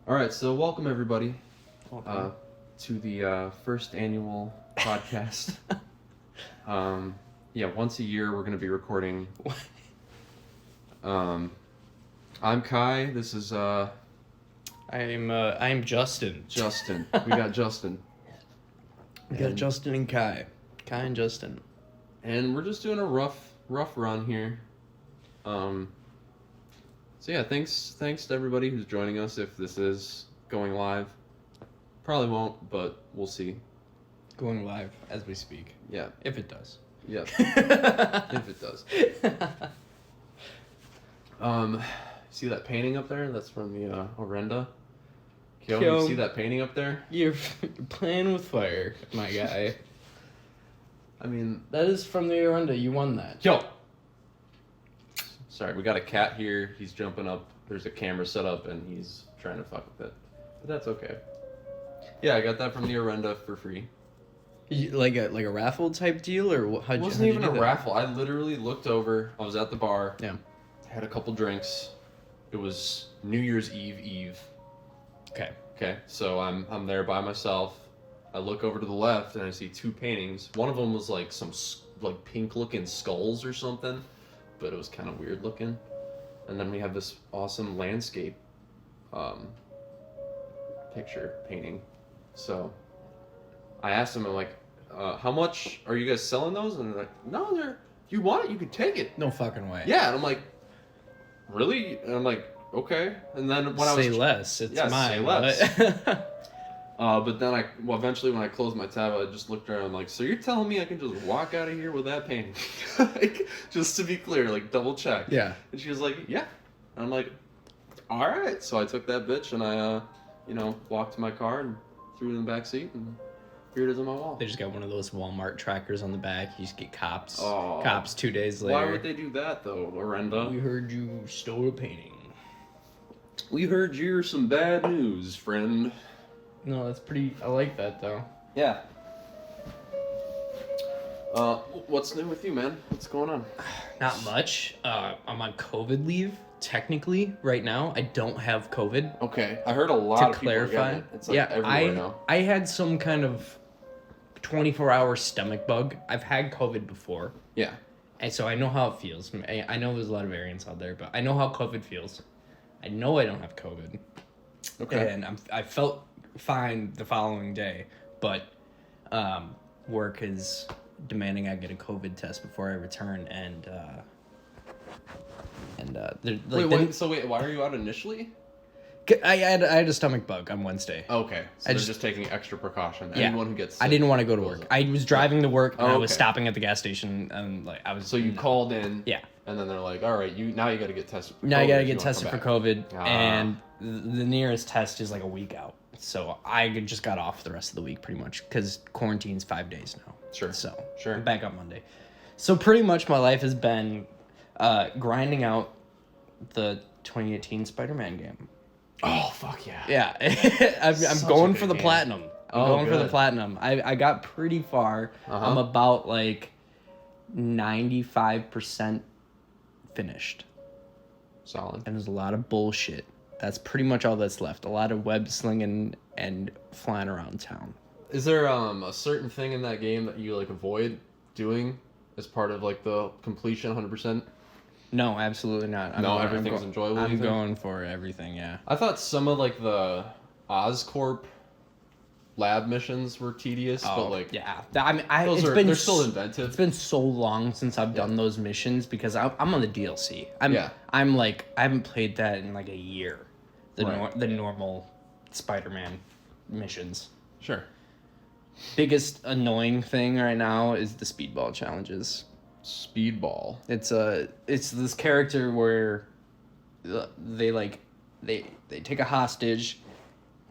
All right, so welcome everybody Okay. to the first annual podcast. Yeah, once a year we're going to be recording. I'm Kai. This is I'm Justin. Justin. We got Justin. We got Justin and Kai. Kai and Justin. And we're just doing a rough run here. So yeah, thanks to everybody who's joining us. If this is going live, probably won't, but we'll see. Going live as we speak. Yeah. If it does. Yeah. If it does. See that painting up there? That's from the Orenda. Kyo, you see that painting up there? You're playing with fire, my guy. I mean, that is from the Orenda. You won that. Yo! Sorry, we got a cat here. He's jumping up. There's a camera set up, and he's trying to fuck with it. But that's okay. Yeah, I got that from the Orenda for free. Like a raffle type deal, or how'd you? It wasn't even a raffle. I literally looked over. I was at the bar. Yeah. Had a couple drinks. It was New Year's Eve. Okay. So I'm there by myself. I look over to the left and I see two paintings. One of them was like some like pink looking skulls or something, but it was kind of weird looking. And then we have this awesome landscape picture painting. So I asked them, I'm like, how much are you guys selling those? And they're like, no, if you want it, you can take it. No fucking way. Yeah, and I'm like, really? And I'm like, okay. And then when I was less, it's mine. Say less. But then eventually when I closed my tab, I just looked around. I'm like, so you're telling me I can just walk out of here with that painting? Like, just to be clear, like double check. Yeah. And she was like, yeah. And I'm like, all right. So I took that bitch and I, walked to my car and threw it in the back seat and here it is on my wall. They just got one of those Walmart trackers on the back. You just get cops. Oh. Cops 2 days later. Why would they do that though, Orenda? We heard you stole a painting. We heard you're some bad news, friend. No, that's pretty. I like that though. Yeah. What's new with you, man? What's going on? Not much. I'm on COVID leave. Technically, right now, I don't have COVID. Okay, I heard a lot of people are getting it. It's like everywhere now. I had some kind of 24-hour stomach bug. I've had COVID before. Yeah. And so I know how it feels. I know there's a lot of variants out there, but I know how COVID feels. I know I don't have COVID. Okay. And I felt fine the following day, but work is demanding I get a COVID test before I return, and wait, why are you out initially? I had a stomach bug on Wednesday. Okay, so they're just taking extra precaution. Yeah. Anyone who gets sick, I didn't want to go to work. I was driving to work, and I was okay. stopping at the gas station, and So you called in. Yeah. And then they're like, all right, now you got to get tested for COVID. Now you got to get tested for COVID, Ah. and the nearest test is like a week out. So I just got off the rest of the week pretty much because quarantine's 5 days now. Sure. So Sure. I'm back on Monday. So pretty much my life has been grinding out the 2018 Spider-Man game. Oh, fuck yeah. Yeah. I'm going for the game. platinum. I'm going for the good. platinum. I got pretty far. Uh-huh. I'm about like 95% finished. Solid. And there's a lot of bullshit. That's pretty much all that's left. A lot of web slinging and flying around town. Is there a certain thing in that game that you like avoid doing as part of like the completion 100%? No, absolutely not. Everything's enjoyable. I'm going for everything, yeah. I thought some of like the Oscorp lab missions were tedious, but like yeah, they're still inventive. It's been so long since I've done those missions because I'm on the DLC. I'm like I haven't played that in like a year. The normal Spider-Man missions. Sure. Biggest annoying thing right now is the speedball challenges. Speedball. It's this character where they take a hostage,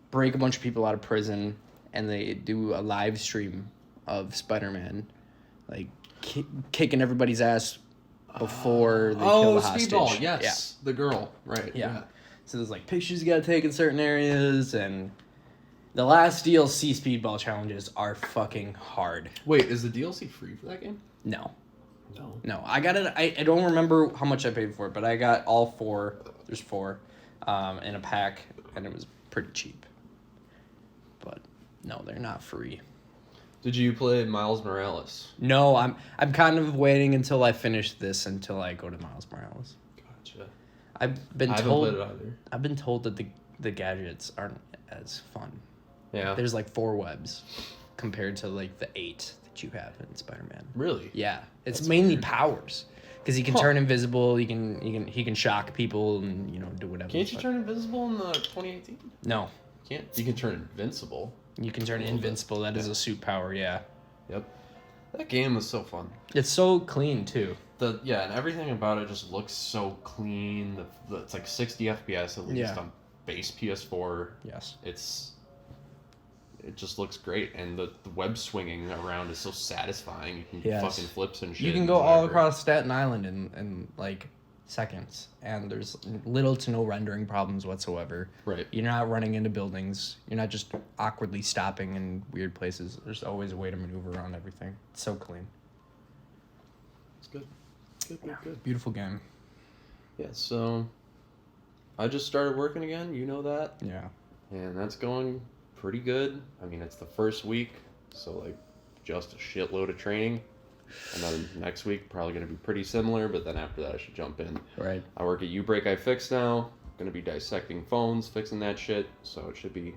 break a bunch of people out of prison, and they do a live stream of Spider-Man, like kicking everybody's ass before they kill the hostage. Speedball. Yes, the girl. Right. Yeah. So there's like pictures you gotta take in certain areas, and the last DLC speedball challenges are fucking hard. Wait, is the DLC free for that game? No. No. I got it. I don't remember how much I paid for it, but I got all four. There's four, in a pack, and it was pretty cheap. But no, they're not free. Did you play Miles Morales? No, I'm kind of waiting until I finish this until I go to Miles Morales. Gotcha. I haven't played it either. I've been told that the gadgets aren't as fun. Yeah. There's like 4 webs compared to like the 8 that you have in Spider-Man. Really? Yeah, it's That's mainly weird. powers because he can turn invisible. He can shock people and do whatever. Can't you turn invisible in the 2018? No, Can't. You can turn invincible. you can turn invincible. That is a suit power. Yeah, Yep. That game was so fun. it's so clean too. And everything about it just looks so clean. It's like 60 FPS at least Yeah. on base PS4. Yes. It just looks great, and the web swinging around is so satisfying. You can Yes. fucking flips and shit. You can and go all whatever. across Staten Island in like seconds, and there's little to no rendering problems whatsoever. Right. You're not running into buildings. You're not just awkwardly stopping in weird places. There's always a way to maneuver around everything. It's so clean. It's good. Good. Beautiful game. Yeah, so I just started working again, you know that, Yeah. and that's going pretty good. I mean, it's the first week, so like just a shitload of training. And then next week probably going to be pretty similar, but then after that I should jump in. Right. I work at F.I.K now. Going to be dissecting phones, fixing that shit, so it should be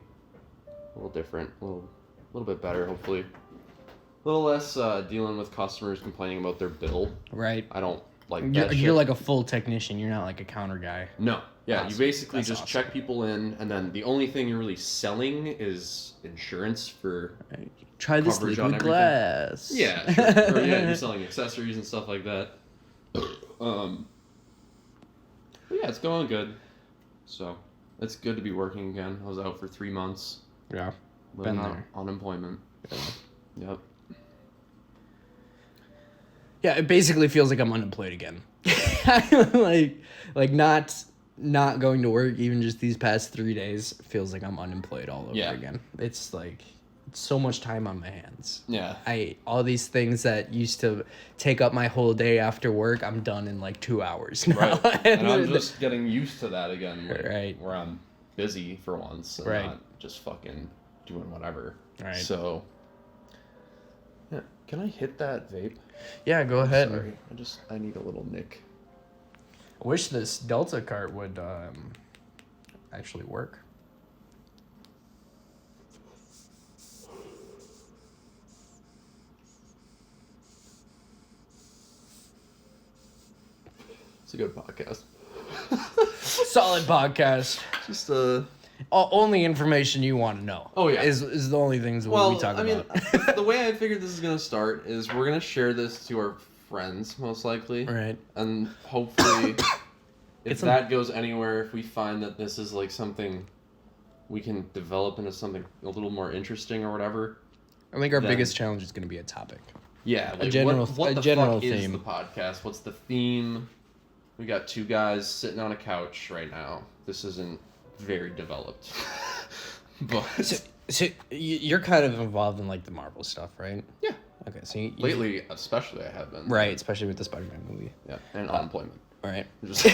a little different, a little bit better hopefully. A little less dealing with customers complaining about their bill. Right. I don't like You're, that shit. you're like a full technician. You're not like a counter guy. No. Yeah, Awesome. you basically That's just awesome. check people in, and then the only thing you're really selling is insurance for... Right. Try this Coverage on liquid everything. glass. Yeah, sure. Or, yeah, you're selling accessories and stuff like that. But yeah, it's going good. So, it's good to be working again. I was out for 3 months. Yeah. Living Been on there. unemployment. Yep. Yeah, it basically feels like I'm unemployed again. like not going to work even just these past 3 days feels like I'm unemployed all over Yeah. again. It's like so much time on my hands. Yeah. All these things that used to take up my whole day after work, I'm done in like 2 hours now. Right. And I'm just getting used to that again. Like, Right. Where I'm busy for once and Right. not just fucking doing whatever. Right. So, yeah. Can I hit that vape? Yeah, go ahead. Sorry. I need a little nick. I wish this Delta cart would actually work. It's a good podcast. Solid podcast. Just Only information you want to know. Oh, yeah. Is the only things we talk about. The way I figured this is gonna start is we're gonna share this to our friends most likely, Right. and hopefully, if It's a- that goes anywhere, if we find that this is like something we can develop into something a little more interesting or whatever. I think our then- biggest challenge is going to be a topic. Yeah, like general- what a the general fuck is theme. the podcast? What's the theme? We got 2 guys sitting on a couch right now. This isn't very developed, but So you're kind of involved in like the Marvel stuff, right? yeah, Okay, so you, lately especially I have been. right, especially with the Spider-Man movie. Yeah, and unemployment. Right. Just,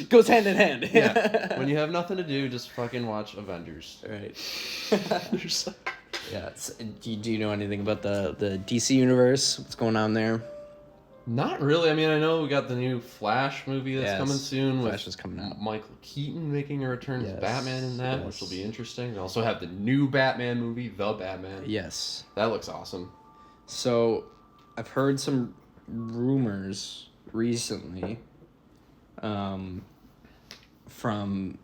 Goes hand in hand. yeah, when you have nothing to do, just fucking watch Avengers. Right. There's- Yeah. Do you know anything about the DC universe? What's going on there? Not really. I mean, I know we got the new Flash movie that's Yes, coming soon. Flash with is coming out. Michael Keaton making a return Yes, as Batman in that, yes. which will be interesting. We also have the new Batman movie, The Batman. Yes. That looks awesome. So, I've heard some rumors recently, from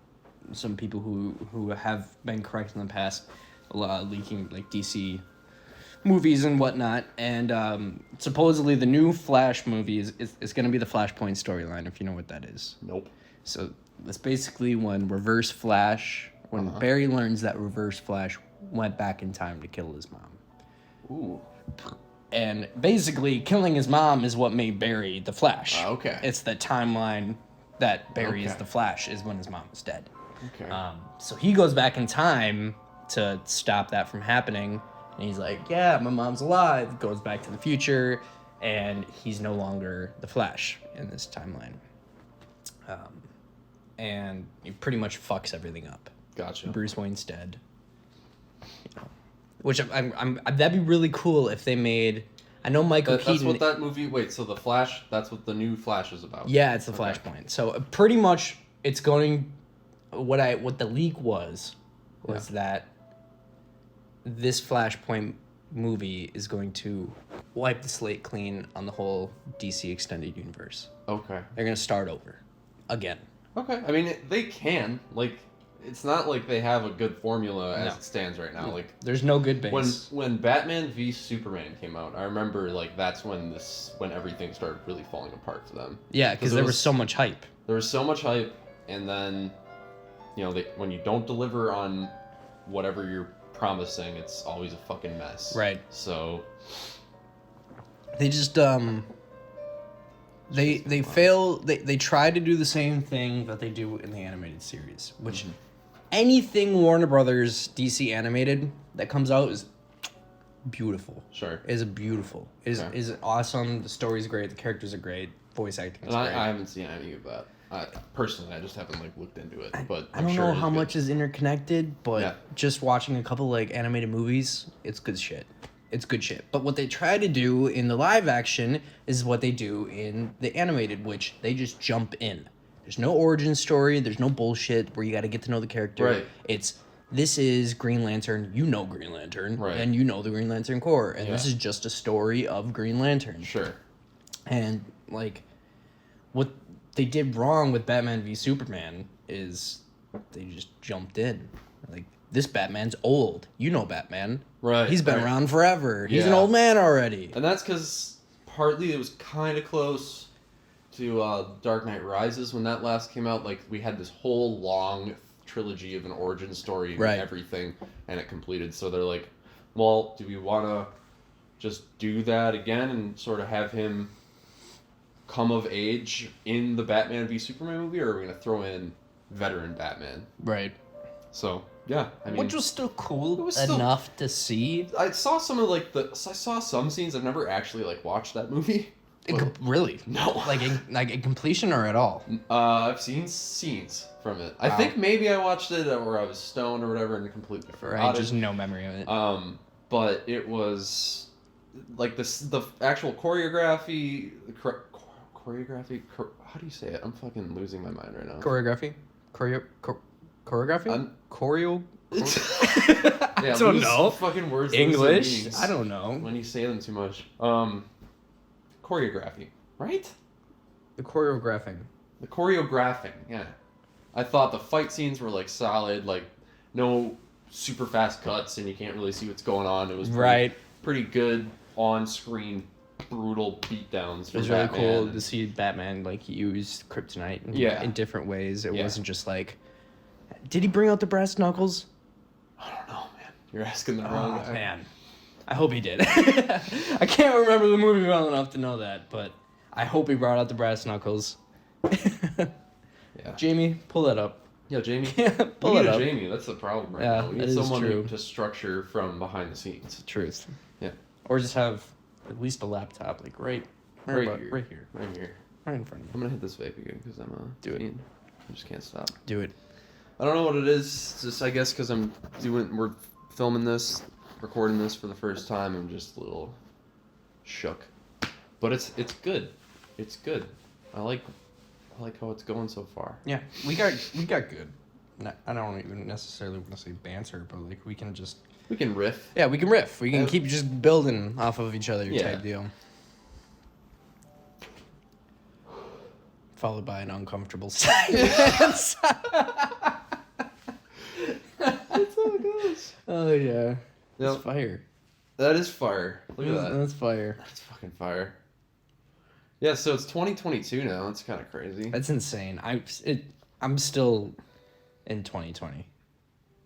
some people who have been correct in the past, a lot of leaking like DC movies and whatnot, and supposedly the new Flash movie is going to be the Flashpoint storyline, if you know what that is. Nope. So it's basically when Barry learns that Reverse Flash went back in time to kill his mom. Ooh. And basically, killing his mom is what made Barry the Flash. Okay. It's the timeline that Barry is Okay. the Flash, is when his mom is dead. Okay. So he goes back in time to stop that from happening. And he's like, yeah, my mom's alive. Goes back to the future. And he's no longer the Flash in this timeline. And he pretty much fucks everything up. Gotcha. Bruce Wayne's dead. You know. Which I'm that'd be really cool if they made. I know Michael Keaton. That's what that movie. Wait, so the Flash? That's what the new Flash is about. Yeah, it's the Flashpoint. So pretty much, it's going. What the leak was that this Flashpoint movie is going to wipe the slate clean on the whole DC extended universe. Okay. They're gonna start over, again. Okay. I mean, they can. Like, it's not like they have a good formula as No. it stands right now. Like, there's no good base. when Batman v Superman came out, I remember like that's when everything started really falling apart for them. Yeah, because there was so much hype. There was so much hype, and then, you know, when you don't deliver on whatever you're promising, it's always a fucking mess. Right. So They just they fail. They try to do the same thing that they do in the animated series, which anything Warner Brothers DC animated that comes out is beautiful. Sure. Is beautiful. Is awesome. The story's great. The characters are great. Voice acting is great. I haven't seen any of that. Personally, I just haven't like looked into it. But I don't know how much is interconnected, but Yeah. just watching a couple like animated movies, it's good shit. It's good shit. But what they try to do in the live action is what they do in the animated, which they just jump in. There's no origin story. There's no bullshit where you got to get to know the character. Right. This is Green Lantern. You know Green Lantern. Right. And you know the Green Lantern Corps. And this is just a story of Green Lantern. Sure. And, like, what they did wrong with Batman v Superman is they just jumped in. Like, this Batman's old. You know Batman. Right. He's been right. around forever. He's an Yeah. old man already. And that's because partly it was kind of close to Dark Knight Rises when that last came out. Like, we had this whole long trilogy of an origin story and everything, and it completed. So they're like, well, do we want to just do that again and sort of have him come of age in the Batman v Superman movie, or are we going to throw in veteran Batman? Right. So, yeah, I mean... Which was still cool was enough to see. I saw some of, like, I saw some scenes. I've never actually, like, watched that movie. Really? No. Like in completion or at all? I've seen scenes from it. I think maybe I watched it or I was stoned or whatever and completely forgot Just no memory of it. But it was like the actual choreography. Choreography? How do you say it? I'm fucking losing my mind right now. Choreography? Choreography? Choreo? Yeah, I don't know. Fucking words. English? I don't know. When you say them too much. Choreography, right? The choreographing. The choreographing, yeah. I thought the fight scenes were like solid, like no super fast cuts and you can't really see what's going on. It was pretty good on-screen brutal beatdowns. It was really cool to see Batman like use kryptonite in different ways. It wasn't just like, did he bring out the brass knuckles? I don't know, man. You're asking the wrong guy. Man. I hope he did. I can't remember the movie well enough to know that, but I hope he brought out the brass knuckles. Yeah. Jamie, pull that up. Yeah, Jamie. Pull it up. Jamie, that's the problem right now. We need someone to structure from behind the scenes. Truth. Yeah. Or just have at least a laptop, like right here. Right here. Right in front of me. I'm gonna hit this vape again because I'm Do it. I just can't stop. Do it. I don't know what it is. It's just I guess because we're filming this, recording this for the first time. I'm just a little shook, but it's good. It's good. I like how it's going so far. Yeah, we got good. I don't even necessarily want to say banter, but like we can riff. Yeah, we can riff. We can keep just building off of each other type deal. Followed by an uncomfortable silence. That's how it goes. Oh yeah. That's Yep. fire. That is fire. Look at that. That's fire. That's fucking fire. Yeah, so it's 2022 now. That's kind of crazy. That's insane. I'm still in 2020.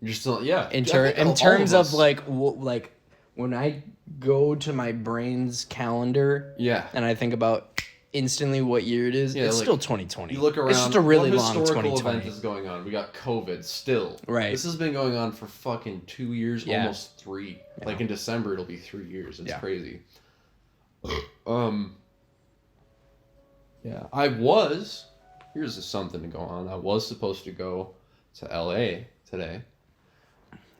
You're still In terms of like when I go to my brain's calendar. Yeah. And I think about instantly what year it is. Yeah, it's like, still 2020. You look around. It's just a really long historical 2020. event is going on. We got COVID still. Right. This has been going on for fucking 2 years, Yeah. almost 3. Yeah. Like in December, it'll be 3 years. It's crazy. Yeah, here's something to go on. I was supposed to go to LA today.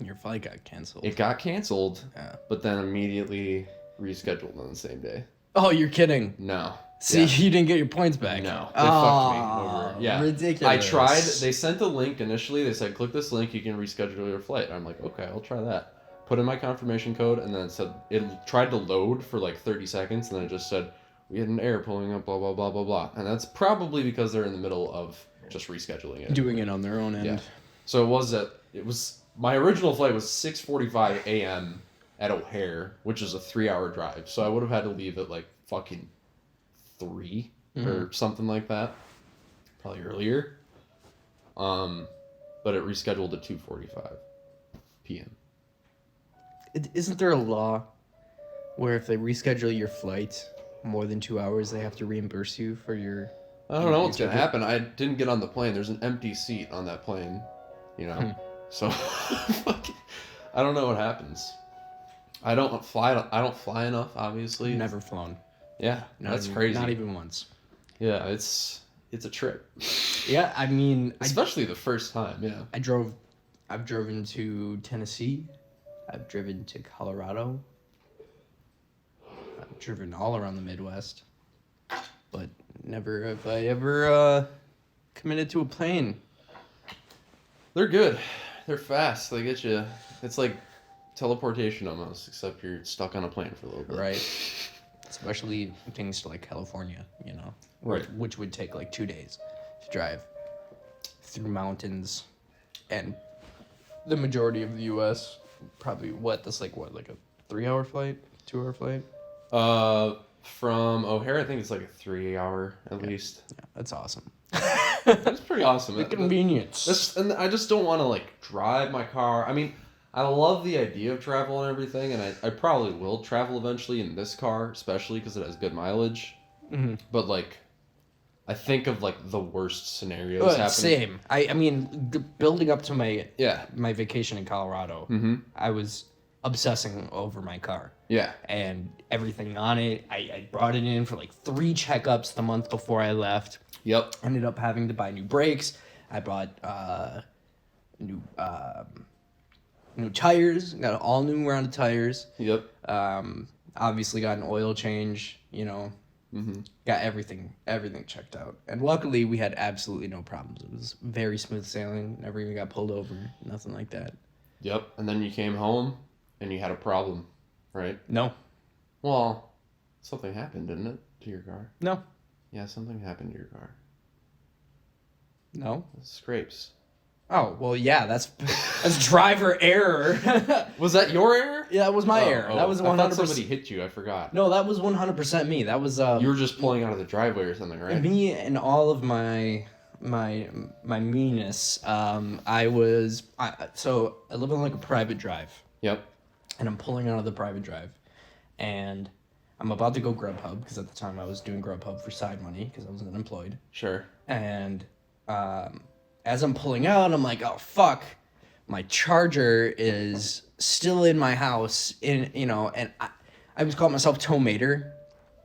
Your flight got canceled. It got canceled, Yeah. but then immediately rescheduled on the same day. Oh, you're kidding. No. See, you didn't get your points back. No. They fucked me over. Yeah. Ridiculous. I tried. They sent a link initially. They said, click this link. You can reschedule your flight. I'm like, okay, I'll try that. Put in my confirmation code, and then it said, it tried to load for like 30 seconds, and then it just said, we had an error pulling up, blah, blah, blah, blah, blah. And that's probably because they're in the middle of just rescheduling it. Doing it on their own end. Yeah. So my original flight was 6:45 a.m. at O'Hare, which is a 3-hour drive. So I would have had to leave at like fucking 3 or something like that. Probably earlier. But it rescheduled to 2:45 p.m. Isn't there a law where if they reschedule your flight more than 2 hours, they have to reimburse you for your... I don't know what's going to happen. I didn't get on the plane. There's an empty seat on that plane, you know. So I don't know what happens. I don't fly enough, obviously. Never flown. Yeah, that's crazy. Not even once. Yeah, it's a trip. Yeah, I mean, especially the first time. Yeah. I've driven to Tennessee. I've driven to Colorado. I've driven all around the Midwest. But never have I ever committed to a plane. They're good. They're fast. They get you. It's like teleportation almost, except you're stuck on a plane for a little bit. Right. Especially things to like California, you know. Right. Which would take like 2 days to drive through mountains, and the majority of the U.S. probably that's like a 3-hour flight, 2-hour flight. From O'Hare, I think it's like a 3-hour at least. Yeah, that's awesome. That's pretty awesome. The convenience. And I just don't want to like drive my car. I mean, I love the idea of travel and everything, and I probably will travel eventually in this car, especially because it has good mileage. Mm-hmm. But like, I think of like the worst scenarios happening. Same. I mean, building up to my vacation in Colorado, I was obsessing over my car. Yeah. And everything on it. I brought it in for like 3 checkups the month before I left. Yep. Ended up having to buy new brakes. I bought new tires. Got an all new round of tires. Yep. Obviously got an oil change. You know. Mm-hmm. Got everything checked out. And luckily we had absolutely no problems. It was very smooth sailing. Never even got pulled over. Nothing like that. Yep. And then you came home and you had a problem, right? No. Well, something happened, didn't it, to your car? No. Yeah, something happened to your car. No. Scrapes. Oh, well, yeah, that's driver error. Was that your error? Yeah, that was my error. That was 100%. I thought somebody hit you. I forgot. No, that was 100% me. That was you were just pulling out of the driveway or something, right? Me and all of my meanness. I live on like a private drive. Yep. And I'm pulling out of the private drive, and I'm about to go Grubhub because at the time I was doing Grubhub for side money because I was unemployed. Sure. And as I'm pulling out, I'm like, oh fuck, my charger is still in my house. And I was calling myself Tomater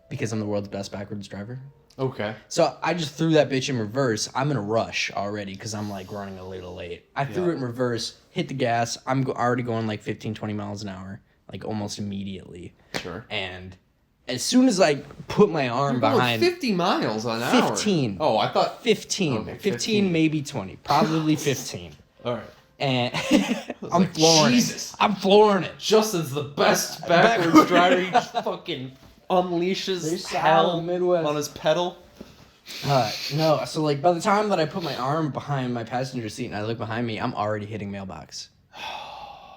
because I'm the world's best backwards driver. Okay. So I just threw that bitch in reverse. I'm in a rush already because I'm like running a little late. I threw it in reverse, hit the gas. I'm already going like 15, 20 miles an hour, like almost immediately. Sure. And as soon as I put my arm behind... 50 miles an hour? 15. Oh, I thought... 15. Okay, 15, maybe 20. Probably 15. All right. And I'm flooring it. I'm flooring it. Justin's the best backwards driver. He just fucking unleashes hell on his pedal. No, so like by the time that I put my arm behind my passenger seat and I look behind me, I'm already hitting mailbox.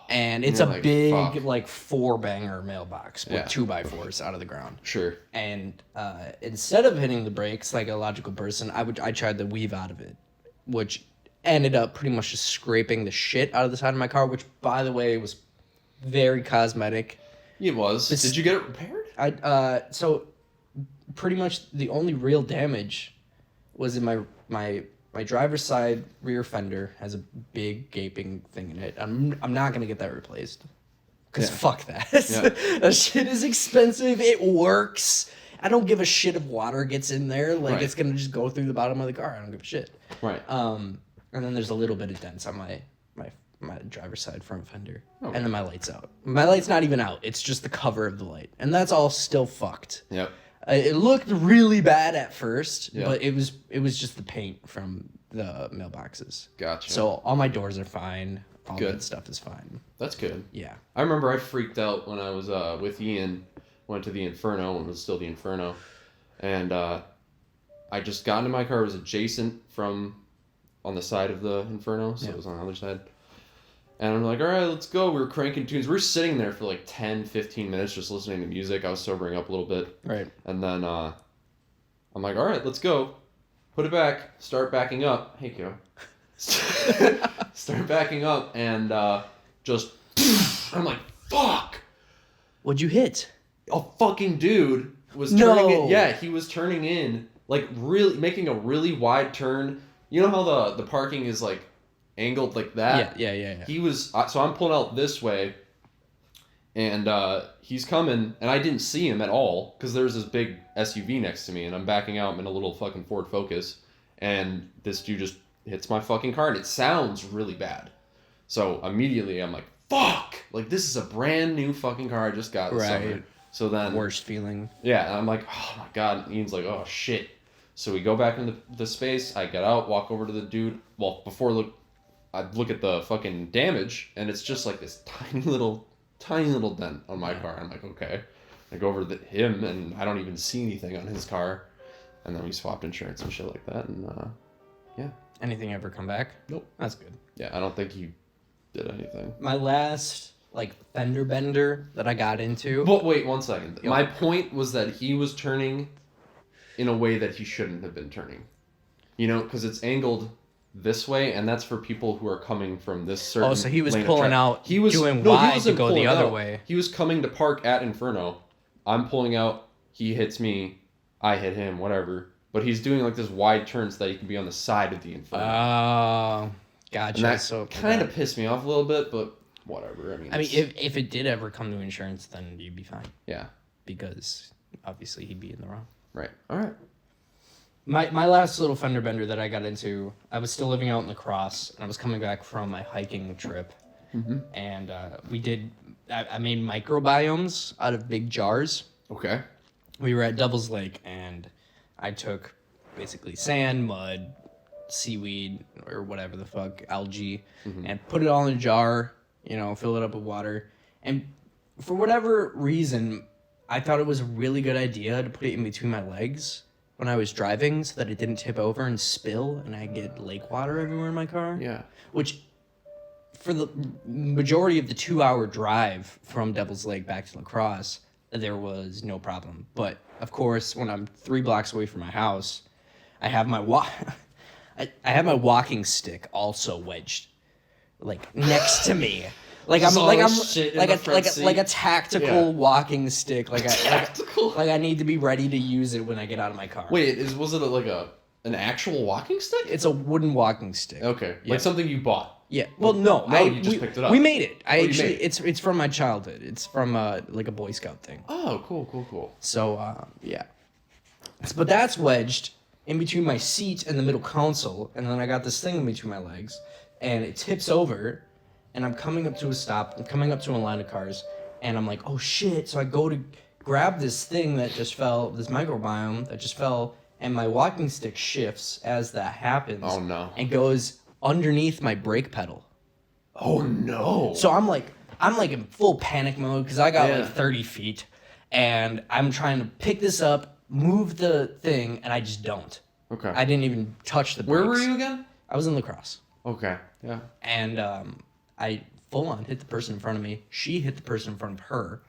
And it's a like, big, like 4-banger mailbox with 2x4s out of the ground. Sure. And instead of hitting the brakes like a logical person, I tried to weave out of it, which ended up pretty much just scraping the shit out of the side of my car, which, by the way, was very cosmetic. It was. Did you get it repaired? So pretty much the only real damage was in my driver's side rear fender has a big gaping thing in it. I'm not gonna get that replaced. Cause fuck that. Yeah. That shit is expensive. It works. I don't give a shit if water gets in there. Like it's gonna just go through the bottom of the car. I don't give a shit. Right. And then there's a little bit of dents on my my driver's side front fender, Okay. and then my light's out. My light's not even out. It's just the cover of the light, and that's all still fucked. Yep. It looked really bad at first, Yep. but it was just the paint from the mailboxes. Gotcha. So all my doors are fine. All Good. that stuff is fine. That's good. Yeah. I remember I freaked out when I was with Ian, went to the Inferno, when it was still the Inferno, and I just got into my car. It was adjacent from on the side of the Inferno, so it was on the other side. And I'm like, all right, let's go. We were cranking tunes. We were sitting there for like 10, 15 minutes just listening to music. I was sobering up a little bit. Right. And then I'm like, all right, let's go. Put it back. Start backing up. Hey, Kyo. Start backing up and just... I'm like, fuck! What'd you hit? A fucking dude was No. turning in. Yeah, he was turning in, like really making a really wide turn. You know how the parking is like angled like that? Yeah. He was, so I'm pulling out this way, and he's coming, and I didn't see him at all, because there's this big SUV next to me, and I'm backing out in a little fucking Ford Focus, and this dude just hits my fucking car, and it sounds really bad. So immediately I'm like, fuck! Like, this is a brand new fucking car I just got this summer. So then... Worst feeling. Yeah, and I'm like, oh my god, and Ian's like, oh shit. So we go back into the space, I get out, walk over to the dude, well, I look at the fucking damage, and it's just like this tiny little dent on my car. I'm like, okay. I go over to him, and I don't even see anything on his car. And then we swapped insurance and shit like that, and yeah. Anything ever come back? Nope. That's good. Yeah, I don't think he did anything. My last, like, fender bender that I got into... But wait, 1 second. Yep. My point was that he was turning in a way that he shouldn't have been turning. You know, because it's angled this way, and that's for people who are coming from this certain... Oh, so he was lane of pulling traffic. out, He was doing no, he wide to wasn't go the pulling other out. way. He was coming to park at Inferno. I'm pulling out. He hits me. I hit him. Whatever. But he's doing like this wide turn so that he can be on the side of the Inferno. Oh, gotcha. And that so kind of pissed me off a little bit, but whatever. I mean, if it did ever come to insurance, then you'd be fine. Yeah. Because obviously he'd be in the wrong. Right. All right. My last little fender bender that I got into, I was still living out in La Crosse, and I was coming back from my hiking trip. Mm-hmm. And I made microbiomes out of big jars. Okay. We were at Devil's Lake, and I took basically sand, mud, seaweed, or whatever the fuck, algae, and put it all in a jar, fill it up with water. And for whatever reason, I thought it was a really good idea to put it in between my legs when I was driving so that it didn't tip over and spill and I get lake water everywhere in my car. Yeah. Which, for the majority of the 2-hour drive from Devil's Lake back to La Crosse, there was no problem. But, of course, when I'm 3 blocks away from my house, I have my I have my walking stick also wedged, like, next to me. Like I'm like a tactical walking stick. Like I need to be ready to use it when I get out of my car. Wait, was it like an actual walking stick? It's a wooden walking stick. Okay, Yeah. like something you bought. Yeah. Well, no. You just picked it up. We made it. You made it. It's from my childhood. It's from like a Boy Scout thing. Oh, cool. So yeah. But that's wedged in between my seat and the middle console, and then I got this thing in between my legs, and it tips over. And I'm coming up to a stop. I'm coming up to a line of cars. And I'm like, oh, shit. So I go to grab this thing that just fell, this microbiome that just fell. And my walking stick shifts as that happens. Oh, no. And goes underneath my brake pedal. Oh, no. So I'm like in full panic mode because I got like 30 feet. And I'm trying to pick this up, move the thing, and I just don't. Okay. I didn't even touch the brakes. Where were you again? I was in La Crosse. Okay. Yeah. And I full on hit the person in front of me. She hit the person in front of her.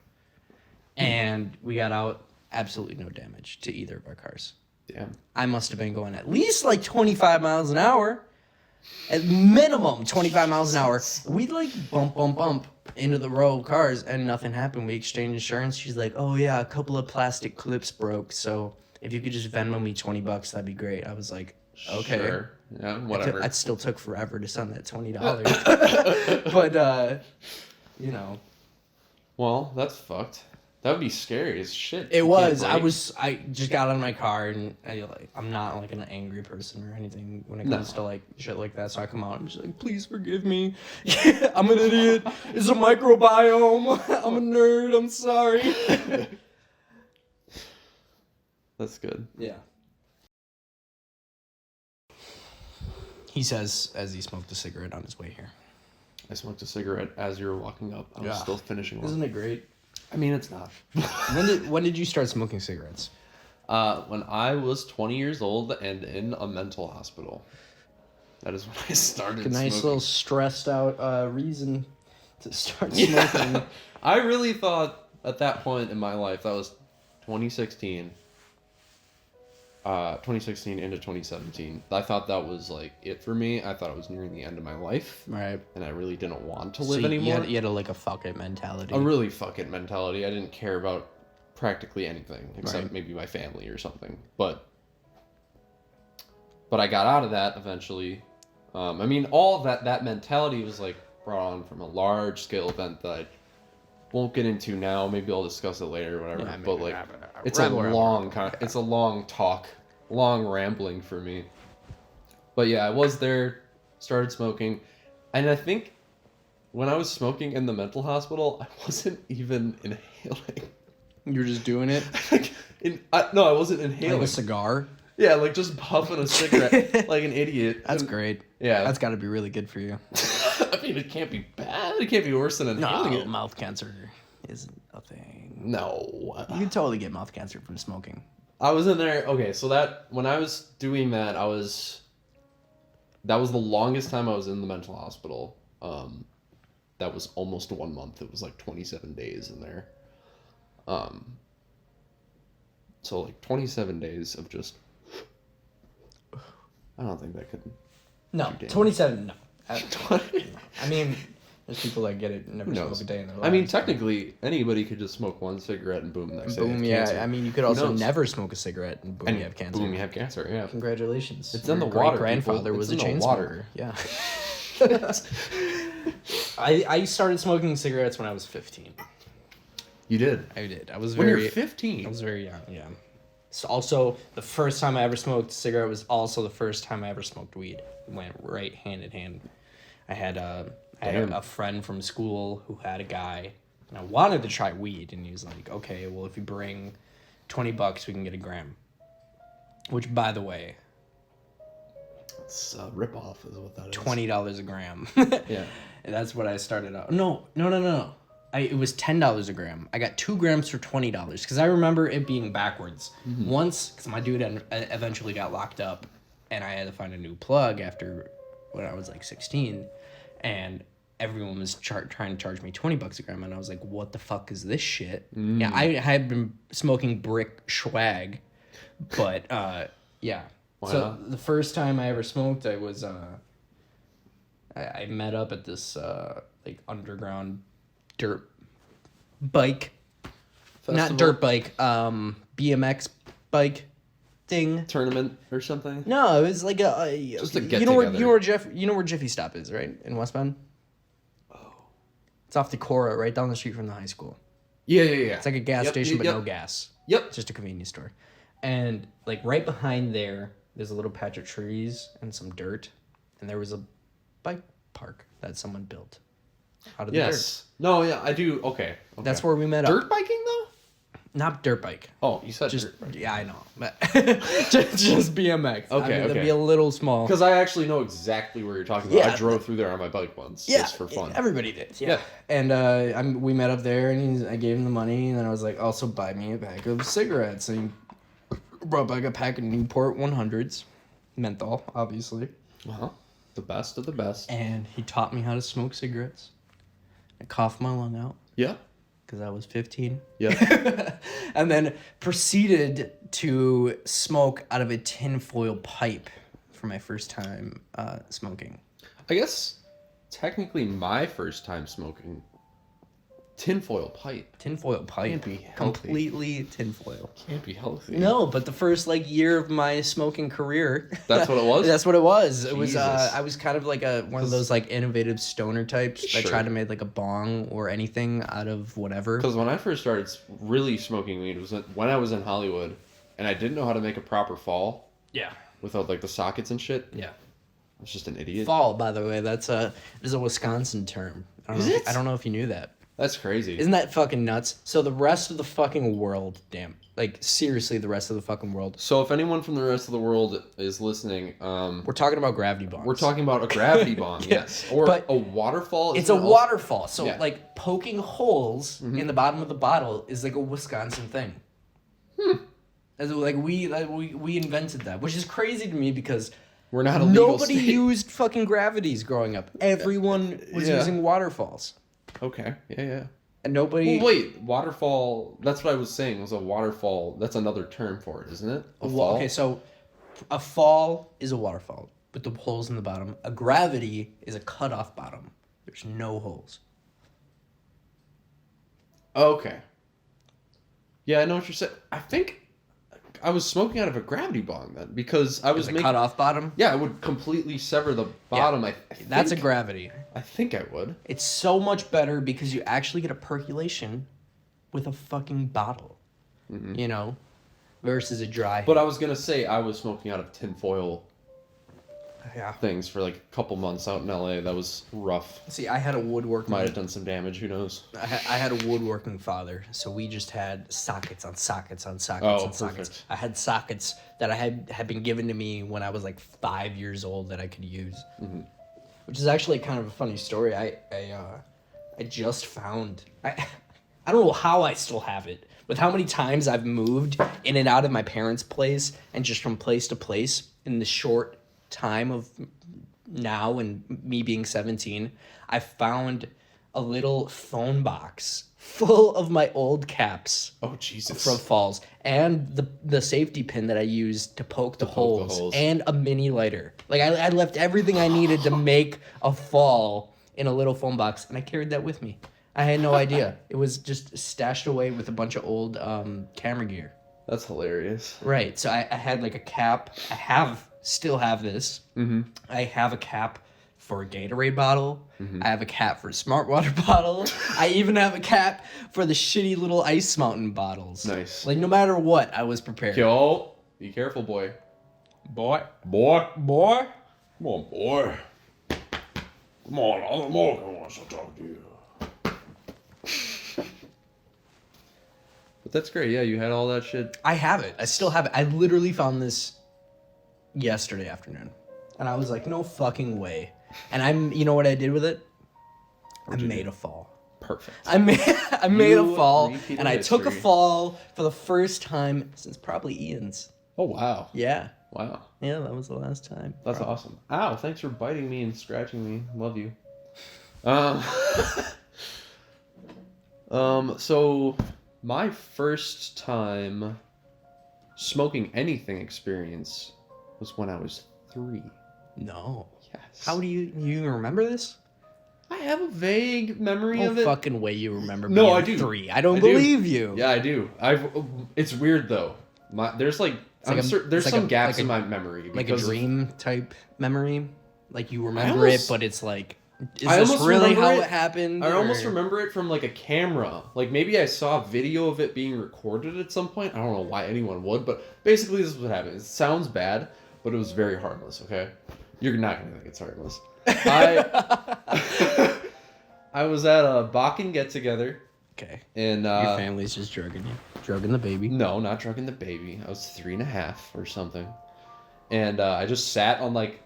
And we got out. Absolutely no damage to either of our cars. Damn. I must have been going at least like 25 miles an hour. At minimum 25 miles an hour. We'd like bump into the row of cars and nothing happened. We exchanged insurance. She's like, oh yeah, a couple of plastic clips broke. So if you could just Venmo me $20, that'd be great. I was like, okay. Sure. Yeah, whatever. It still took forever to send that $20. But, Well, that's fucked. That would be scary as shit. It You was. can't brake. I just got out of my car and I'm not like an angry person or anything when it comes to like shit like that. So I come out and just like, please forgive me. I'm an idiot. It's a microbiome. I'm a nerd. I'm sorry. That's good. Yeah. He says as he smoked a cigarette on his way here. I smoked a cigarette as you were walking up. I was still finishing one. Isn't it great? I mean, it's not. When did you start smoking cigarettes? When I was 20 years old and in a mental hospital. That is when I started A nice smoking. little stressed out reason to start smoking. Yeah. I really thought at that point in my life, that was 2016. 2016 into 2017. I thought that was like it for me. I thought it was nearing the end of my life. Right. And I really didn't want to So live anymore. You had a, like a fuck it mentality. A really fuck it mentality. I didn't care about practically anything except Right. maybe my family or something. But I got out of that eventually. I mean, all that mentality was like brought on from a large scale event that I won't get into now. Maybe I'll discuss it later or whatever. Yeah, but like, it's ramble. it's a long talk, long rambling for me. But yeah, I was there, started smoking, and I think when I was smoking in the mental hospital, I wasn't even inhaling. You were just doing it No, I wasn't inhaling. like a cigar. Yeah, like just puffing a cigarette like an idiot. That's great. Yeah. That's got to be really good for you. I mean, it can't be bad. It can't be worse than inhaling it. Mouth cancer isn't a thing. No. You can totally get mouth cancer from smoking. I was in there. Okay, so when I was doing that, that was the longest time I was in the mental hospital. That was almost 1 month. It was like 27 days in there. So like 27 days of just. I don't think that could. No, 27. No. I mean, there's people that get it and never smoke a day in their lives. I mean, technically, anybody could just smoke one cigarette and boom, next day Boom, they have yeah. cancer. I mean, you could also never smoke a cigarette and boom, And you have cancer. boom, you have cancer. Yeah. Congratulations. It's in the Your water, great-grandfather people. was It's a in chain the water. smoker. Yeah. I started smoking cigarettes when I was 15. You did. I did. I was When very... you're 15. I was very young, yeah. So also, the first time I ever smoked a cigarette was also the first time I ever smoked weed. It went right hand in hand. I had a friend from school who had a guy, and I wanted to try weed, and he was like, okay, well, if you bring $20, we can get a gram. Which, by the way... It's a ripoff is what that is. $20 a gram. Yeah. And that's what I started out. No. It was $10 a gram. I got 2 grams for $20 because I remember it being backwards. Mm-hmm. Once, because my dude eventually got locked up, and I had to find a new plug after when I was like 16, and everyone was trying to charge me $20 a gram, and I was like, "What the fuck is this shit?" Yeah, I had been smoking brick swag, but yeah. Why so not? the first time I ever smoked, I was I met up at this like underground dirt bike Festival? not dirt bike BMX bike thing. Tournament or something. No, it was like a Just a get you know together. where Jiffy Stop is, right, in West Bend. Oh, it's off the Cora, right down the street from the high school. Yeah. It's like a gas station, but yep. no gas. Yep. It's just a convenience store. And like right behind there's a little patch of trees and some dirt, and there was a bike park that someone built out of the dirt. No, yeah, I do. Okay. That's where we met up. Dirt biking though? Not dirt bike. Oh, you said Just dirt bike. yeah, I know, but just BMX. Okay, That'd okay. be a little small. Because I actually know exactly where you're talking about. Yeah. I drove through there on my bike once, Yeah, just for fun. everybody did. Yeah. And we met up there, and I gave him the money, and then I was like, also buy me a pack of cigarettes. And he brought back a pack of Newport 100s, menthol, obviously. Uh-huh. The best of the best. And he taught me how to smoke cigarettes. I coughed my lung out Yeah. because I was 15. Yeah. And then proceeded to smoke out of a tinfoil pipe for my first time smoking. I guess technically my first time smoking Tinfoil pipe. Tinfoil pipe. Can't be healthy. Completely tinfoil. Can't be healthy. No, but the first like year of my smoking career. That's what it was? That's what it was. It was Jesus. I was kind of like one of those like innovative stoner types that Sure. tried to make like a bong or anything out of whatever. Because when I first started really smoking weed was when I was in Hollywood, and I didn't know how to make a proper fall Yeah. without like the sockets and shit. Yeah. I was just an idiot. Fall, by the way, is a Wisconsin term. I don't know if you knew that. That's crazy. Isn't that fucking nuts? So the rest of the fucking world, like seriously, the rest of the fucking world. So if anyone from the rest of the world is listening, We're talking about gravity bongs. we're talking about a gravity bomb, yes, or but a waterfall. It's a waterfall. So Yeah. like poking holes in the bottom of the bottle is like a Wisconsin thing. As like we invented that, which is crazy to me because We're not a legal nobody state. used fucking gravities growing up. Everyone was Yeah. using waterfalls, Okay, yeah. and nobody. Well, wait, waterfall. That's what I was saying. Was a waterfall. That's another term for it, isn't it? A Well, fall. okay, so a fall is a waterfall with the holes in the bottom. A gravity is a cut off bottom. There's no holes. Okay. Yeah, I know what you're saying. I think I was smoking out of a gravity bong then because I was It's a making. cut off bottom. Yeah, I would completely sever the bottom. I That's a think- gravity. I think I would. It's so much better because you actually get a percolation with a fucking bottle. You know, versus a dry. But I was gonna say I was smoking out of tinfoil yeah. things for like a couple months out in LA. That was rough. See, I had a woodworking. Might have done some damage. Who knows? I had a woodworking father, so we just had sockets on sockets on sockets Oh, on sockets. perfect. I had sockets that I had been given to me when I was like 5 years old that I could use, which is actually kind of a funny story. I just found I don't know how I still have it. With how many times I've moved in and out of my parents' place and just from place to place in the short time of now and me being 17, I found a little phone box full of my old caps Oh Jesus! from falls and the safety pin that I used to poke the holes and a mini lighter. Like I left everything I needed to make a fall in a little phone box, and I carried that with me. I had no idea. It was just stashed away with a bunch of old camera gear. That's hilarious. Right. So I had like a cap. Still have this. I have a cap for a Gatorade bottle. I have a cap for a Smart Water bottle. I even have a cap for the shitty little Ice Mountain bottles. Nice. Like no matter what, I was prepared. Yo, be careful, boy. Boy. Boy. Boy. Come on, boy. Come on, Uncle Morgan wants to talk to you. But that's great. Yeah, you had all that shit. I have it. I still have it. I literally found this yesterday afternoon. And I was like, no fucking way. And you know what I did with it? I made a fall. Perfect. I made You a fall, repeated and I took a history. fall for the first time since probably Ian's. Oh wow. Yeah. Wow. Yeah, that was the last time. That's awesome. Ow, thanks for biting me and scratching me. Love you. So my first time smoking anything experience was when I was 3. No. Yes. How do you remember this? I have a vague memory No of it. fucking way you remember No, being I do. 3. I don't I do. believe you. Yeah, I do. It's weird though. There's like there's like some a- gaps like a- in my memory Like a because of- dream type memory. Like you remember almost- it, but it's like, is I this almost really remember how it- it happened? I almost or- remember it from like a camera. Like maybe I saw a video of it being recorded at some point. I don't know why anyone would, but basically this is what happened. It sounds bad, but it was very harmless, okay? You're not gonna think it's harmless. I was at a Bakken get together Okay. and Your family's just drugging you. Drugging the baby. no, not drugging the baby. I was 3.5 or something. And I just sat on like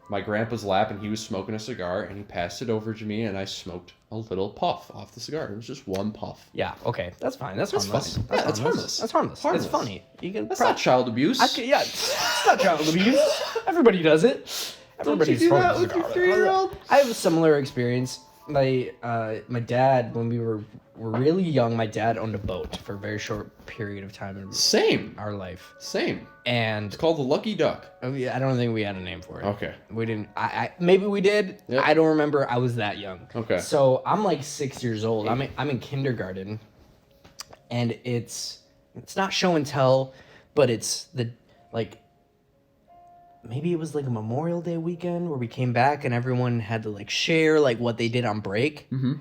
my grandpa's lap and he was smoking a cigar and he passed it over to me and I smoked a little puff off the cigar. It was just one puff. Yeah, okay. That's fine. That's That's harmless. fine. Yeah, that's harmless. That's harmless. Harmless. It's funny. You can That's not child abuse. yeah, it's not child abuse. Everybody does it. Everybody's do smoking that a with your cigar. 3-year-old? I have a similar experience. my dad, when we were really young, my dad owned a boat for a very short period of time in Same. our life. Same. And It's called the Lucky Duck. I don't think we had a name for it. Okay. We didn't. Maybe we did. Yep. I don't remember. I was that young. Okay. So I'm like 6 years old. I'm in kindergarten, and it's not show and tell, but it's maybe it was like a Memorial Day weekend where we came back and everyone had to like share like what they did on break. Mm-hmm.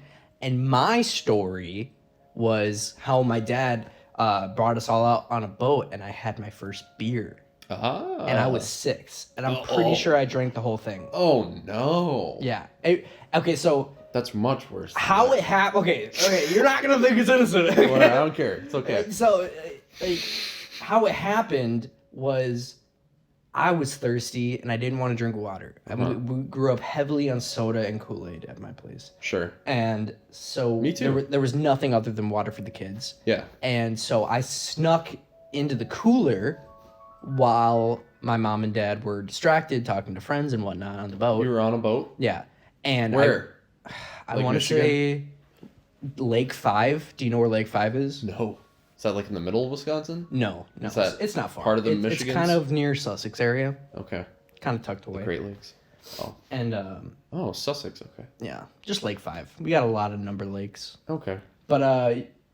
And my story was how my dad brought us all out on a boat, and I had my first beer. And I was 6, and I'm pretty sure I drank the whole thing. Oh no. Yeah. Okay, so That's much worse. how it happened? Okay, you're not gonna think it's innocent. Well, I don't care. It's okay. So, how it happened was I was thirsty and I didn't want to drink water. We grew up heavily on soda and Kool-Aid at my place. Sure. And so Me too. there was nothing other than water for the kids. Yeah. And so I snuck into the cooler while my mom and dad were distracted talking to friends and whatnot on the boat. You were on a boat? Yeah. And Where? I Like want to Michigan? say Lake 5. Do you know where Lake 5 is? No. Is that like in the middle of Wisconsin? No. Is that it's not far. part of the It's Michigans? kind of near Sussex area. Okay. Kind of tucked away. Great Lakes. Oh. And Oh, Sussex. Okay. yeah, just Lake 5. We got a lot of number lakes. Okay. But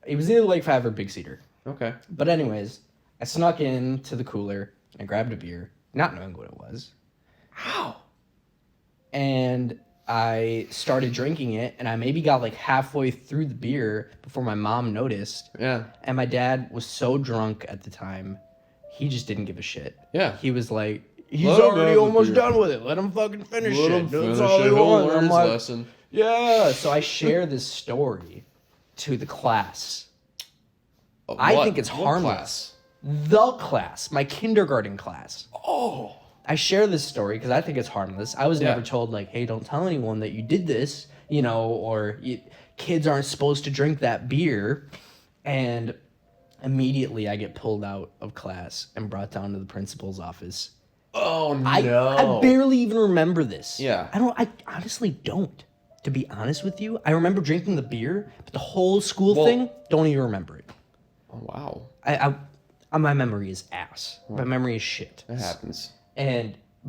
it was either Lake 5 or Big Cedar. Okay. But anyways, I snuck into the cooler and grabbed a beer, not knowing what it was. How? And I started drinking it, and I maybe got like halfway through the beer before my mom noticed. Yeah. And my dad was so drunk at the time, he just didn't give a shit. Yeah. He was like, he's Let him already have the almost beer. done with it. Let him fucking finish Let it. him That's finish all it. he He'll wants. learn I'm his like, lesson. yeah. So I share this story to the class. I think it's What harmless. class? The class, my kindergarten class. Oh. I share this story because I think it's harmless. I was Yeah. never told like, hey, don't tell anyone that you did this, or kids aren't supposed to drink that beer. And immediately I get pulled out of class and brought down to the principal's office. Oh no. I barely even remember this. Yeah. I honestly don't. To be honest with you, I remember drinking the beer, but the whole school thing, don't even remember it. Oh wow. My memory is ass. My memory is shit. That happens.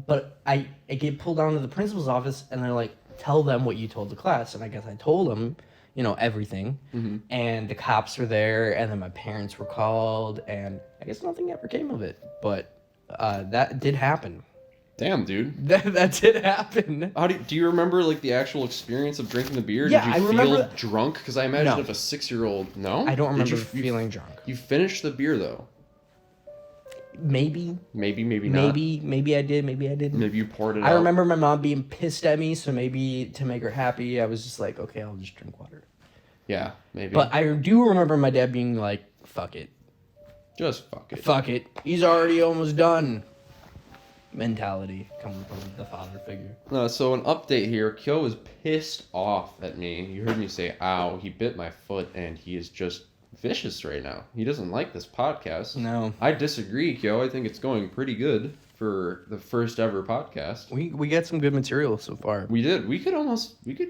But I get pulled down to the principal's office, and they're like, tell them what you told the class. And I guess I told them, everything. Mm-hmm. And the cops were there, and then my parents were called, and I guess nothing ever came of it. But that did happen. Damn, dude. That did happen. How do you remember like the actual experience of drinking the beer? Yeah, Did you I remember feel drunk? Because I imagine No. if a 6-year-old, no, I don't Did remember you feeling drunk. You finished the beer though. Maybe Maybe not. maybe I did, maybe I didn't. Maybe you poured it out. I remember my mom being pissed at me, so maybe to make her happy, I was just like, okay, I'll just drink water. Yeah, maybe. But I do remember my dad being like, fuck it. Just fuck it. Fuck it. He's already almost done. Mentality coming from the father figure. So an update here. Kyo is pissed off at me. You heard me say, ow, he bit my foot, and he is just vicious right now. He doesn't like this podcast. No. I disagree, Kyo. I think it's going pretty good for the first ever podcast. We got some good material so far. We did. We could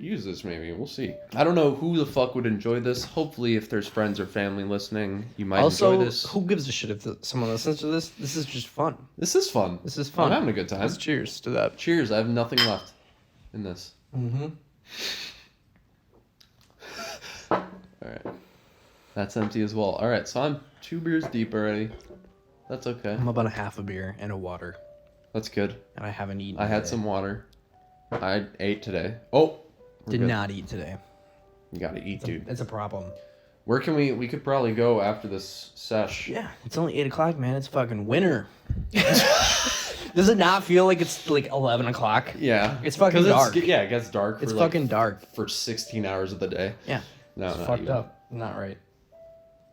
use this maybe. We'll see. I don't know who the fuck would enjoy this. Hopefully, if there's friends or family listening, you might Also, enjoy this. who gives a shit if someone listens to this? This is just fun. This is fun. This is fun. I'm having a good time. Let's cheers to that. Cheers. I have nothing left in this. Mm-hmm. All right. That's empty as well. All right. So I'm 2 beers deep already. That's okay. I'm about a half a beer and a water, That's good. and I haven't eaten. I had today. some water. I ate today. Oh. we're Did good. not eat today. You gotta eat, dude. It's a problem. Where can we could probably go after this sesh. Yeah, it's only 8:00, man. It's fucking winter. Does it not feel like it's like 11 o'clock? Yeah. It's fucking 'Cause dark. Yeah, it gets dark. It's for like, fucking dark. for 16 hours of the day. Yeah. No, It's not fucked even. up. Not right.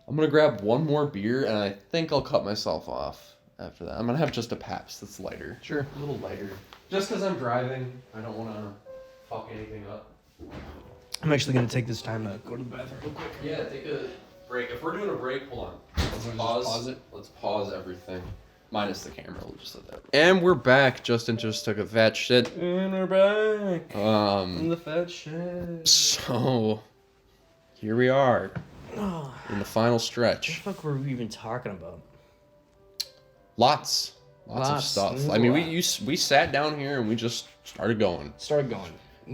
I'm gonna grab one more beer, and I think I'll cut myself off after that. I'm gonna have just a Pabst that's lighter. Sure. A little lighter. Just because I'm driving, I don't want to fuck anything up. I'm actually gonna take this time to go to the bathroom real quick. Yeah, take a break. If we're doing a break, hold on. Let's Wanna just pause. pause it? Let's pause everything. Minus the camera, we'll just let that. And we're back. Justin just took a fat shit. And we're back. In the fat shit. So, here we are. In the final What stretch. the fuck were we even talking about? Lots of stuff. I mean, we sat down here and we just started going.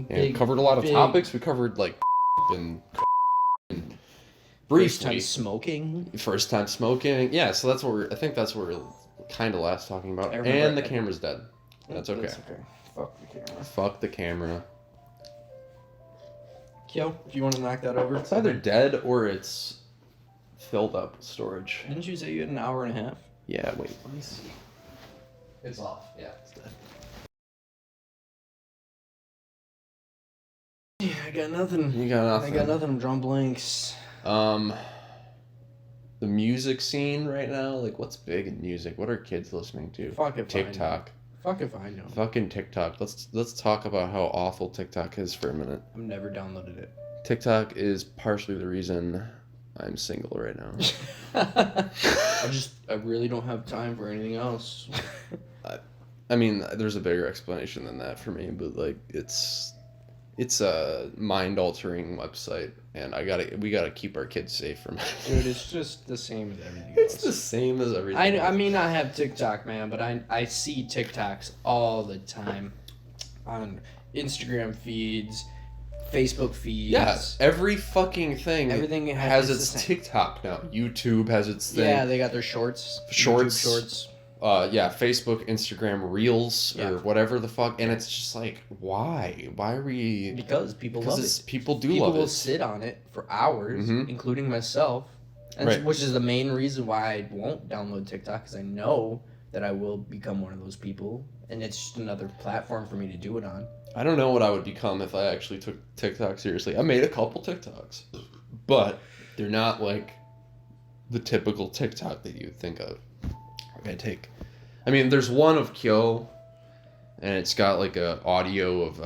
Big, covered a lot of topics. We covered like and briefly. First time smoking. Yeah, so that's what I think that's what we're kind of last talking about. And the camera's dead. That's okay. Fuck the camera. Kyo, do you want to knock that over? It's either dead or it's filled up with storage. Didn't you say you had an hour and a half? Yeah, wait, let me see. It's off. Yeah, it's dead. Yeah, I got nothing. You got nothing. I got nothing. I'm drawing blanks. The music scene right now, like what's big in music? What are kids listening to? Fuck if TikTok. Fuck if I know. Fucking TikTok. Let's talk about how awful TikTok is for a minute. I've never downloaded it. TikTok is partially the reason I'm single right now. I really don't have time for anything else. I mean, there's a bigger explanation than that for me, but like it's a mind-altering website, and we gotta keep our kids safe from it. Dude, it's just the same as everything else. It's the same as everything. I mean, I have TikTok, man, but I see TikToks all the time on Instagram feeds, Facebook feeds. Yes, every fucking thing. Everything has its TikTok now. YouTube has its thing. Yeah, they got their shorts. Shorts. YouTube shorts. Yeah, Facebook, Instagram, Reels, or whatever the fuck, and it's just like, why? Why are we? Because people love it. People love it. People will sit on it for hours, including myself, and which is the main reason why I won't download TikTok, because I know that I will become one of those people, and it's just another platform for me to do it on. I don't know what I would become if I actually took TikTok seriously. I made a couple TikToks, but they're not like the typical TikTok that you would think of. I mean, there's one of Kyo, and it's got like a audio of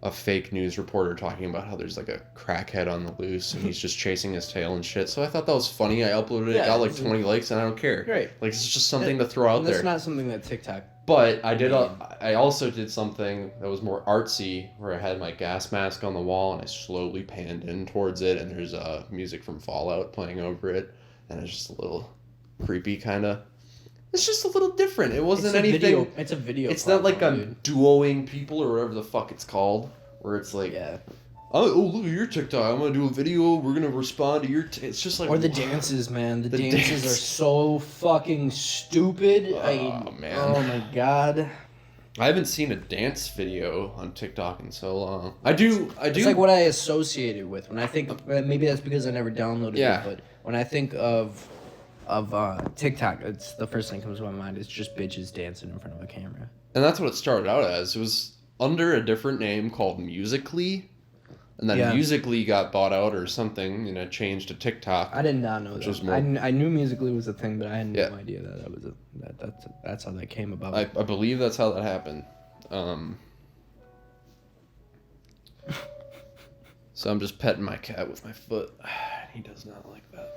a fake news reporter talking about how there's like a crackhead on the loose and he's just chasing his tail and shit. So I thought that was funny. I uploaded it, got like 20 likes, and I don't care. Right. Like it's just something to throw out there. That's not something that TikTok. But I also did something that was more artsy, where I had my gas mask on the wall and I slowly panned in towards it, and there's music from Fallout playing over it, and it's just a little creepy kind of. It's just a little different. It wasn't anything. It's a video. It's not like I'm duoing people or whatever the fuck it's called, where it's like, oh look at your TikTok. I'm gonna do a video. We're gonna respond to your. It's just like. Or the dances, man. The dances are so fucking stupid. Oh man. Oh my god. I haven't seen a dance video on TikTok in so long. I do. It's like what I associate it with when I think. Maybe that's because I never downloaded it. But when I think of TikTok, it's the first thing that comes to my mind. It's just bitches dancing in front of a camera. And that's what it started out as. It was under a different name called Musical.ly, and then Musical.ly got bought out or something, and it changed to TikTok. I did not know that. I knew Musical.ly was a thing, but I had no idea that was that's how that came about. I believe that's how that happened. So I'm just petting my cat with my foot. He does not like that.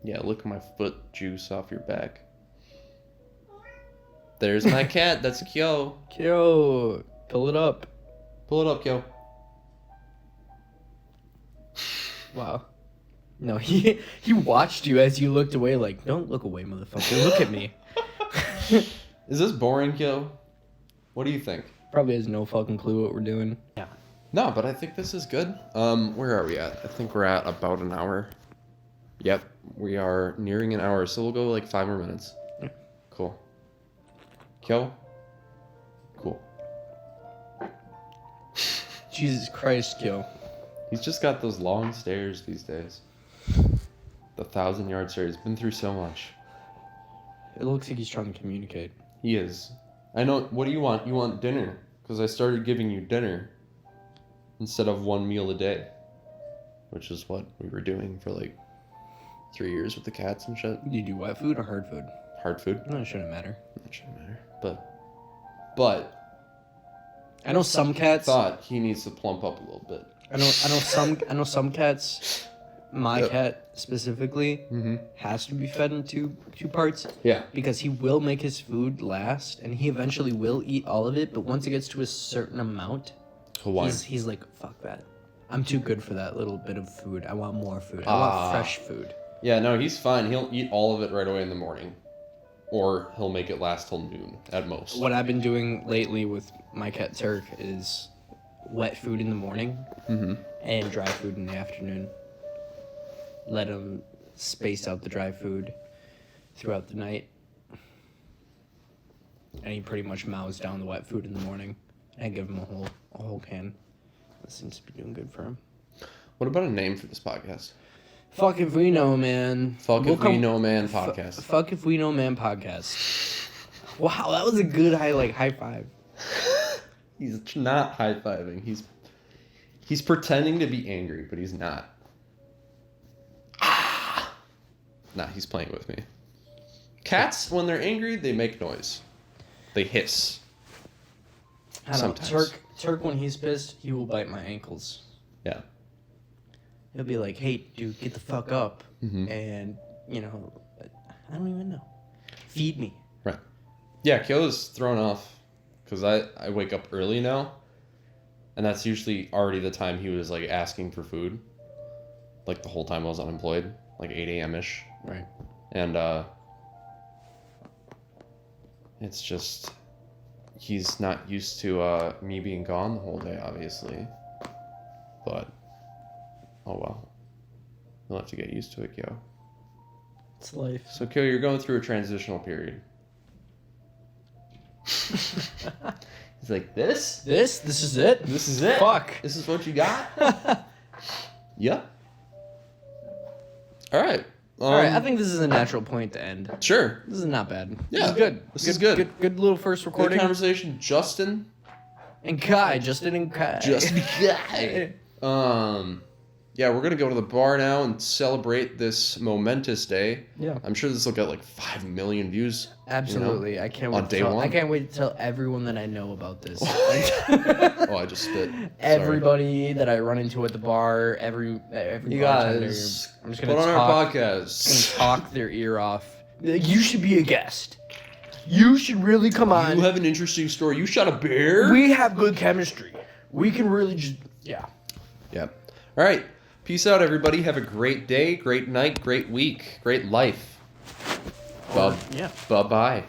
Yeah, lick my foot juice off your back. There's my cat. That's Kyo. Kyo, pull it up. Pull it up, Kyo. Wow. No, he watched you as you looked away like, don't look away, motherfucker. Look at me. Is this boring, Kyo? What do you think? Probably has no fucking clue what we're doing. Yeah. No, but I think this is good. Where are we at? I think we're at about an hour. Yep, we are nearing an hour, so we'll go like 5 more minutes. Cool. Kyo? Cool. Jesus Christ, Kyo. He's just got those long stares these days. The 1,000-yard stare. He's been through so much. It looks like he's trying to communicate. He is. I know. What do you want? You want dinner. Because I started giving you dinner instead of 1 meal a day. Which is what we were doing for like 3 years with the cats and shit. Do you do wet food or hard food? Hard food. No, it shouldn't matter. It shouldn't matter. But I know some cats thought he needs to plump up a little bit. I know some cats My Yep. cat specifically has to be fed in two parts. Yeah. Because he will make his food last, and he eventually will eat all of it. But once it gets to a certain amount, he's like, fuck that. I'm too good for that little bit of food. I want more food. I want fresh food. Yeah, no, he's fine. He'll eat all of it right away in the morning. Or he'll make it last till noon at most. What I've been doing lately with my cat Turk is wet food in the morning and dry food in the afternoon. Let him space out the dry food throughout the night. And he pretty much mows down the wet food in the morning. And I give him a whole can. That seems to be doing good for him. What about a name for this podcast? Fuck if we know, man. Fuck if we know, man podcast. Fuck if we know, man podcast. Wow, that was a good high five. He's not high-fiving. He's pretending to be angry, but he's not. Nah, he's playing with me. Cats, when they're angry, they make noise. They hiss. I don't know. Sometimes. Turk, when he's pissed, he will bite my ankles. Yeah. He'll be like, hey, dude, get the fuck up. Mm-hmm. And, I don't even know. Feed me. Right. Yeah, Kyo's thrown off because I wake up early now. And that's usually already the time he was, like, asking for food. Like, the whole time I was unemployed. Like, 8 a.m.-ish. Right. And, it's just... He's not used to me being gone the whole day, obviously. But, oh well. You'll have to get used to it, Kyo. It's life. So, Kyo, you're going through a transitional period. He's like, this? This is it? This is it? Fuck. This is what you got? Yeah. All right. All right, I think this is a natural point to end. Sure. This is not bad. Yeah, This is good. this is good. Good little first Good recording. conversation, Justin. And Kai, Justin and Kai. Justin Kai. Yeah, we're gonna go to the bar now and celebrate this momentous day. Yeah. I'm sure this will get like 5 million views. Absolutely. I can't wait on to day tell, one? I can't wait to tell everyone that I know about this. Oh, I just spit. Sorry. Everybody that I run into at the bar, every You bartender, guys, I'm just put gonna on talk, our podcast. gonna talk their ear off. You should be a guest. You should really come on. You have an interesting story. You shot a bear? We have good chemistry. We can really just Yeah. All right. Peace out, everybody. Have a great day, great night, great week, great life. Yeah. Bye-bye.